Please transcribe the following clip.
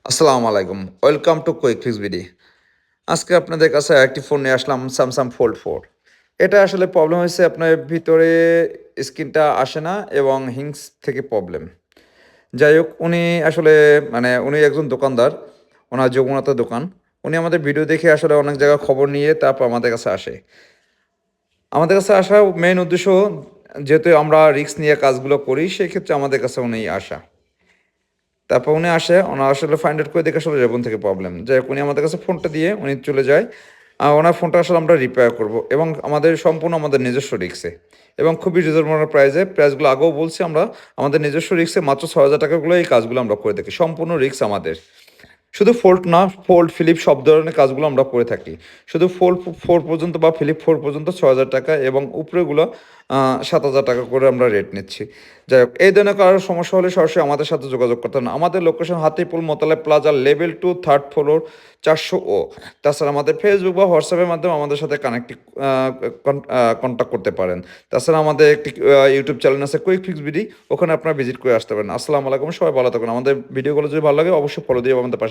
আসসালামু আলাইকুম। Welcome to quick fix BD. আজকে আপনাদের কাছে একটি ফোন নিয়ে আসলাম স্যামসাং ফোল্ড 4। এটা আসলে প্রবলেম হয়েছে আপনার ভিতরে স্ক্রিনটা আসে না এবং হিংস থেকে প্রবলেম। যাই হোক উনি আসলে উনি একজন দোকানদার, ওনার যমুনাতে দোকান। উনি আমাদের ভিডিও দেখে আসলে অনেক জায়গায় খবর নিয়ে তারপর আমাদের কাছে আসে। আমাদের কাছে আসার মেইন উদ্দেশ্য যেহেতু আমরা রিস্ক নিয়ে কাজগুলো করি সেক্ষেত্রে আমাদের কাছে উনি আসা। তারপর উনি আসে, ওনার আসলে ফাইন্ড আউট করে দেখে আসলে রেবন থেকে প্রবলেম। যাই হোক উনি আমাদের কাছে ফোনটা দিয়ে উনি চলে যায়। ওনার ফোনটা আসলে আমরা রিপেয়ার করব এবং সম্পূর্ণ আমাদের নিজস্ব রিক্সে এবং খুবই রিজনেবল প্রাইসে। প্রাইসগুলো আগেও বলছি আমরা আমাদের নিজস্ব রিক্সে মাত্র ৳৬,০০০ এই কাজগুলো আমরা করে থাকি। সম্পূর্ণ রিস্ক আমাদের। শুধু ফোল্ড না, ফোল্ড, ফিলিপ সব ধরনের কাজগুলো আমরা করে থাকি। শুধু ফোল্ড 4 পর্যন্ত বা ফিলিপ 4 পর্যন্ত ৳৬,০০০ এবং উপরেগুলো ৳৭,০০০ করে আমরা রেট নিচ্ছি। যাই হোক, এই ধরনের কারো সমস্যা হলে সরাসরি আমাদের সাথে যোগাযোগ করতে হবে না। আমাদের location Hatirpool Motaleb plaza level 2 third floor ৪০০ ও। তাছাড়া আমাদের ফেসবুক বা হোয়াটসঅ্যাপের মাধ্যমে আমাদের সাথে আ কন্ট্যাক্ট করতে পারেন। তাছাড়া আমাদের একটি ইউটিউব চ্যানেল আছে কুইক ফিক্স বিডি, ওখানে আপনারা ভিজিট করে আসতে পারেন। আসসালামু আলাইকুম, সবাই ভালো থাকবেন। আমাদের ভিডিওগুলো যদি ভালো লাগে অবশ্যই ফলো দিয়ে আমাদের পাশে